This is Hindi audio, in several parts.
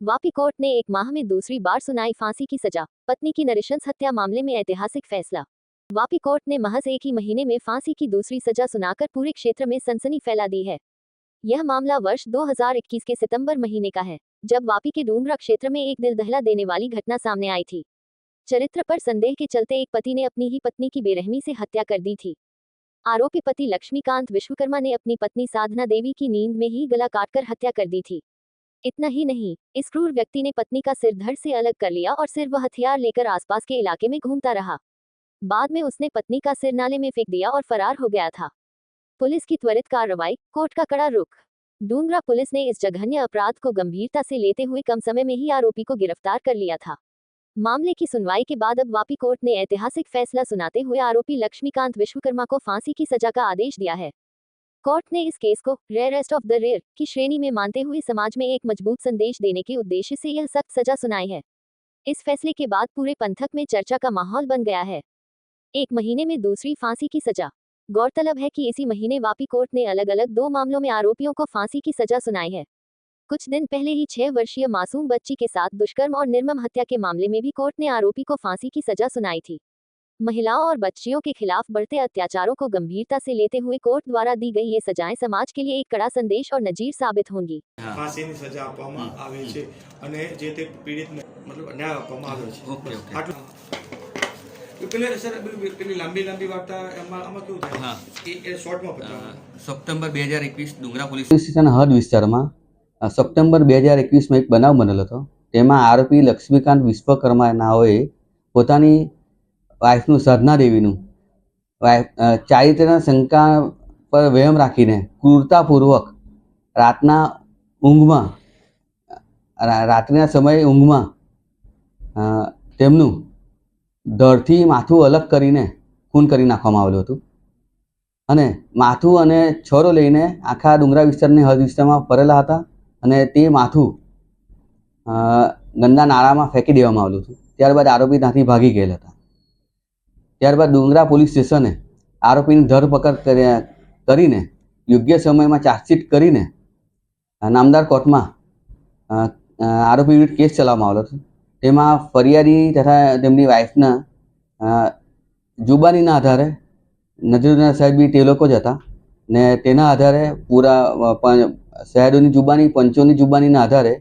वापी कोर्ट ने 1 माह में दूसरी बार सुनाई फांसी की सजा। पत्नी की नृशंस हत्या मामले में ऐतिहासिक फैसला। वापी कोर्ट ने महज 1 ही महीने में फांसी की दूसरी सजा सुनाकर पूरे क्षेत्र में सनसनी फैला दी है। यह मामला वर्ष 2021 के सितंबर महीने का है, जब वापी के डूंगरा क्षेत्र में एक दिल दहला देने वाली घटना सामने आई थी। चरित्र पर संदेह के चलते एक पति ने अपनी ही पत्नी की बेरहमी से हत्या कर दी थी। आरोपी पति लक्ष्मीकांत विश्वकर्मा ने अपनी पत्नी साधना देवी की नींद में ही गला काटकर हत्या कर दी थी। इतना ही नहीं, इस क्रूर व्यक्ति ने पत्नी का सिर धड़ से अलग कर लिया और सिर व हथियार लेकर आसपास के इलाके में घूमता रहा। बाद में उसने पत्नी का सिर नाले में फेंक दिया और फरार हो गया था। पुलिस की त्वरित कार्रवाई, कोर्ट का कड़ा रुख। डूंगरा पुलिस ने इस जघन्य अपराध को गंभीरता से लेते हुए कम समय में ही आरोपी को गिरफ्तार कर लिया था। मामले की सुनवाई के बाद अब वापी कोर्ट ने ऐतिहासिक फैसला सुनाते हुए आरोपी लक्ष्मीकांत विश्वकर्मा को फांसी की सजा का आदेश दिया है। कोर्ट ने इस केस को रेयरेस्ट ऑफ द रेयर की श्रेणी में मानते हुए समाज में एक मजबूत संदेश देने के उद्देश्य से यह सख्त सजा सुनाई है। इस फैसले के बाद पूरे पंथक में चर्चा का माहौल बन गया है। 1 महीने में दूसरी फांसी की सजा। गौरतलब है कि इसी महीने वापी कोर्ट ने अलग अलग 2 मामलों में आरोपियों को फांसी की सजा सुनाई है। कुछ दिन पहले ही 6 वर्षीय मासूम बच्ची के साथ दुष्कर्म और निर्मम हत्या के मामले में भी कोर्ट ने आरोपी को फांसी की सजा सुनाई थी। महिलाओं और बच्चियों के खिलाफ बढ़ते अत्याचारों को गंभीरता से लेते हुए कोर्ट द्वारा दी गई ये सजाएं समाज के लिए एक कड़ा संदेश और नजीर साबित होंगी। फांसीની સજા આપવામાં આવી છે અને જે તે પીડિતને મતલબ ન્યાય આપવામાં આવ્યો છે। ઓકે આટલું પેલે સર પેલી લાંબી વાર્તા આમાં કેવું થાય? હા, એ શોર્ટમાં બતાવો। સપ્ટેમ્બર 2021 ડુંગરા પોલીસ સ્ટેશન હદ વિસ્તારમાં સપ્ટેમ્બર 2021માં એક બનાવ બનેલો હતો। તેમાં આરોપી લક્ષ્મીકાંત વિશ્વકર્મા નાઓએ પોતાની વાઇફનું સાધના દેવીનું ચારિત્ર્યના શંકા પર વહેમ રાખીને ક્રૂરતાપૂર્વક રાત્રિના સમયે ઊંઘમાં તેમનું ધડથી માથું અલગ કરીને ખૂન કરી નાખવામાં આવેલું હતું અને માથું અને છરો લઈને આખા ડુંગરા વિસ્તારની હદ વિસ્તારમાં ફરેલા હતા અને તે માથું ગંદા નાળામાં ફેંકી દેવામાં આવેલું હતું। ત્યારબાદ આરોપી ત્યાંથી ભાગી ગયેલા હતા। ત્યારબાદ ડુંગરા પોલીસ સ્ટેશને આરોપીની ધરપકડ કરીને યોગ્ય સમયમાં ચાર્જશીટ કરીને નામદાર કોર્ટમાં આરોપી વિરુદ્ધ કેસ ચલાવવામાં આવેલો હતો। તેમાં ફરિયાદી તથા તેમની વાઇફના જુબાનીના આધારે નજરુદ્દીન સાહેબ બી તે લોકો જ હતા ને તેના આધારે પૂરા શહેરોની જુબાની પંચોની જુબાનીના આધારે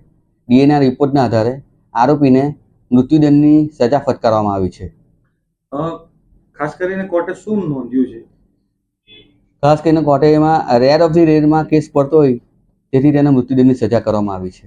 ડીએનએ રિપોર્ટના આધારે આરોપીને મૃત્યુદંડની સજા ફટકારવામાં આવી છે। ખાસ કરીને કોર્ટે શું નોંધ્યું છે? ખાસ કરીને કોર્ટે એમાં રેર ઓફ ધી રેરમાં કેસ પડતો હોય તેથી તેને મૃત્યુદંડની સજા કરવામાં આવી છે।